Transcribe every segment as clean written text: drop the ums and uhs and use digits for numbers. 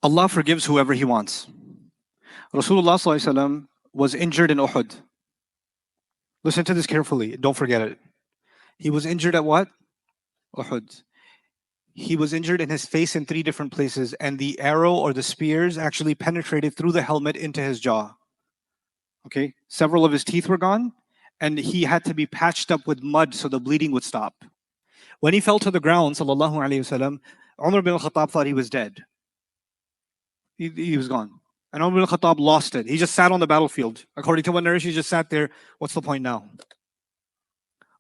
Allah forgives whoever He wants. Rasulullah ﷺ was injured in Uhud. Listen to this carefully. Don't forget it. He was injured at what? Uhud. He was injured in his face in 3 different places, and the arrow or the spears actually penetrated through the helmet into his jaw. Okay? Several of his teeth were gone, and he had to be patched up with mud so the bleeding would stop. When he fell to the ground, sallallahu alaihi wasallam, Umar bin al-Khattab thought he was dead. He was gone. And Umar bin al-Khattab lost it. He just sat on the battlefield. According to one narration, he just sat there. What's the point now?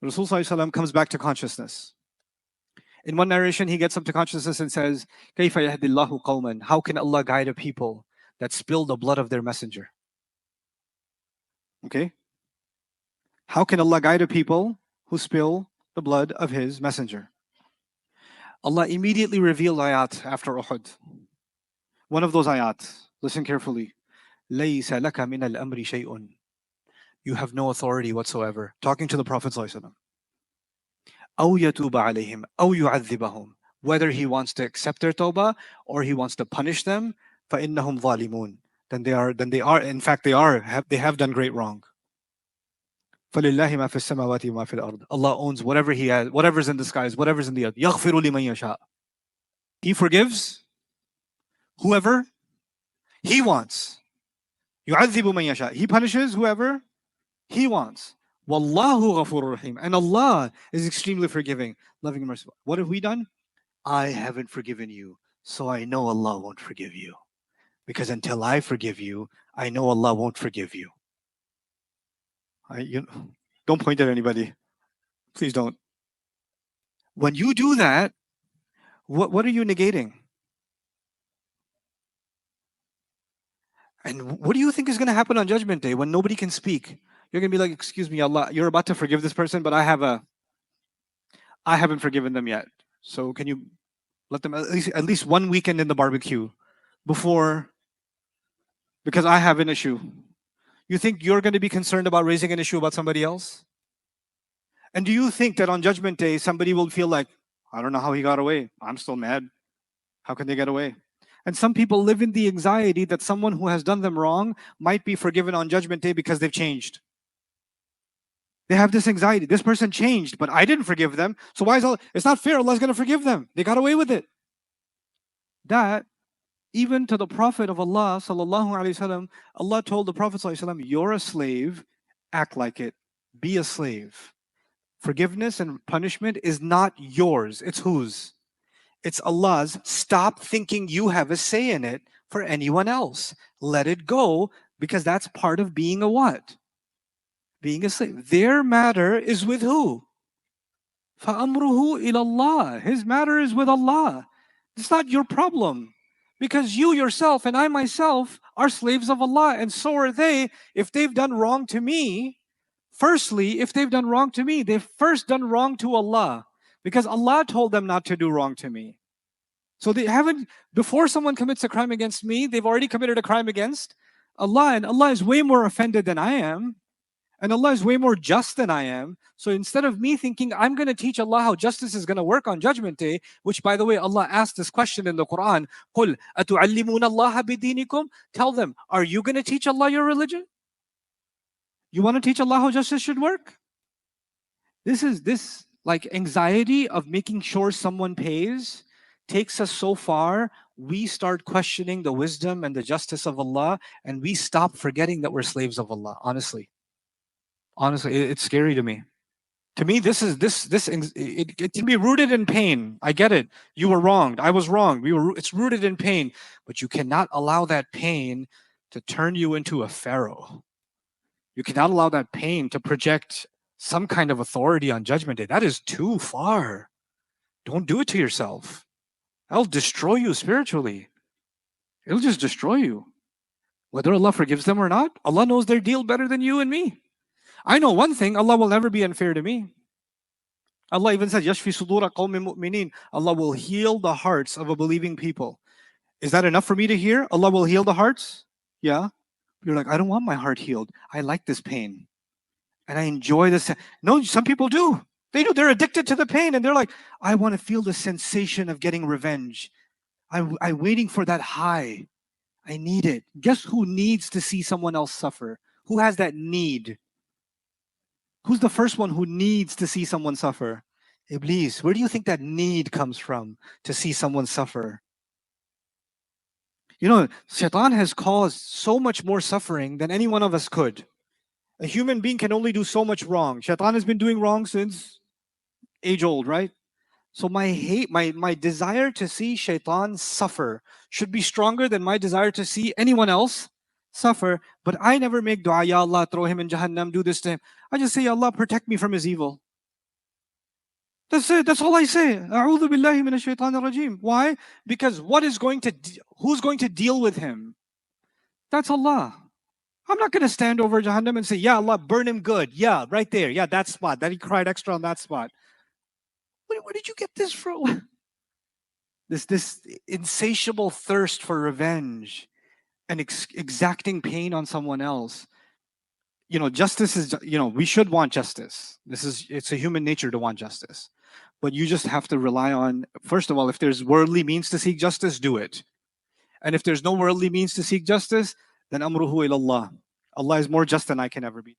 Rasul sallallahu alaihi wasallam comes back to consciousness. In one narration, he gets up to consciousness and says, كَيْفَ يَهْدِ اللَّهُ قَوْمًا? How can Allah guide a people that spill the blood of their messenger? Okay? How can Allah guide a people who spill the blood of His messenger? Allah immediately revealed ayat after Uhud. One of those ayat, listen carefully. لَيْسَ لَكَ مِنَ الْأَمْرِ شَيْءٌ. You have no authority whatsoever. Talking to the Prophet ﷺ. أَوْ يَتُوبَ عَلَيْهِمْ أَوْ يُعَذِّبَهُم. Whether He wants to accept their tawbah or He wants to punish them, فَإِنَّهُمْ ظَالِمُونَ. Then they are, in fact they have done great wrong. فَلِلَّهِ مَا فِي السَّمَاوَاتِ وَمَا فِي الْأَرْضِ. Allah owns whatever He has, whatever's in the skies, whatever's in the earth. يَغْفِرُ لِمَن يَشَاءُ. He forgives whoever He wants. يُعَذِّبُ مَن يَشَاءُ. He punishes whoever He wants. Wallahu ghafurur rahim. And Allah is extremely forgiving, loving and merciful. What have we done? I haven't forgiven you, so I know Allah won't forgive you. Because until I forgive you, I know Allah won't forgive you. Don't point at anybody. Please don't. When you do that, what are you negating? And what do you think is going to happen on Judgment Day when nobody can speak? You're going to be like, excuse me, Allah, you're about to forgive this person, but I haven't forgiven them yet. So can you let them at least 1 weekend in the barbecue before, because I have an issue. You think you're going to be concerned about raising an issue about somebody else? And do you think that on Judgment Day, somebody will feel like, I don't know how he got away. I'm still mad. How can they get away? And some people live in the anxiety that someone who has done them wrong might be forgiven on Judgment Day because they've changed. They have this anxiety. This person changed, but I didn't forgive them. So why is Allah? It's not fair. Allah's going to forgive them. They got away with it. That, even to the Prophet of Allah, sallallahu alaihi wasallam, Allah told the Prophet sallallahu alaihi wasallam, "You're a slave. Act like it. Be a slave. Forgiveness and punishment is not yours. It's whose? It's Allah's. Stop thinking you have a say in it for anyone else. Let it go, because that's part of being a what? Being a slave. Their matter is with who? فَأَمْرُهُ إِلَى اللَّهِ. His matter is with Allah. It's not your problem. Because you yourself and I myself are slaves of Allah, and so are they. If they've done wrong to me, firstly, if they've done wrong to me, they've first done wrong to Allah. Because Allah told them not to do wrong to me. So they haven't, before someone commits a crime against me, they've already committed a crime against Allah. And Allah is way more offended than I am. And Allah is way more just than I am. So instead of me thinking, I'm going to teach Allah how justice is going to work on Judgment Day, which, by the way, Allah asked this question in the Quran, قُلْ أَتُعَلِّمُونَ اللَّهَ بِدِينِكُمْ. Tell them, are you going to teach Allah your religion? You want to teach Allah how justice should work? This like anxiety of making sure someone pays takes us so far, we start questioning the wisdom and the justice of Allah, and we stop forgetting that we're slaves of Allah, honestly. Honestly, it's scary to me. To me, it can be rooted in pain. I get it. You were wronged. I was wronged. It's rooted in pain, but you cannot allow that pain to turn you into a pharaoh. You cannot allow that pain to project some kind of authority on Judgment Day. That is too far. Don't do it to yourself. That'll destroy you spiritually. It'll just destroy you. Whether Allah forgives them or not, Allah knows their deal better than you and me. I know one thing, Allah will never be unfair to me. Allah even said, يَشْفِي صُدُورَ قَوْمٍ مُؤْمِنِينَ. Allah will heal the hearts of a believing people. Is that enough for me to hear? Allah will heal the hearts? Yeah. You're like, I don't want my heart healed. I like this pain. And I enjoy this. No, some people do. They do. They're addicted to the pain. And they're like, I want to feel the sensation of getting revenge. I'm waiting for that high. I need it. Guess who needs to see someone else suffer? Who has that need? Who's the first one who needs to see someone suffer? Iblis. Where do you think that need comes from to see someone suffer? You know, Shaitan has caused so much more suffering than any one of us could. A human being can only do so much wrong. Shaitan has been doing wrong since age old, right? So my desire to see Shaitan suffer should be stronger than my desire to see anyone else suffer. But I never make dua, Ya Allah, throw him in Jahannam, do this to him. I just say, Ya Allah, protect me from his evil. That's it. That's all I say. A'udhu billahi minash shaitanir rajim. Why? Because who's going to deal with him? That's Allah. I'm not going to stand over Jahannam and say, Ya Allah, burn him good. Yeah, right there. Yeah, that spot. That he cried extra on that spot. Where did you get this from? This insatiable thirst for revenge and exacting pain on someone else. You know, justice is, we should want justice. It's a human nature to want justice. But you just have to rely on, first of all, if there's worldly means to seek justice, do it. And if there's no worldly means to seek justice, then amruhu ilallah. Allah is more just than I can ever be.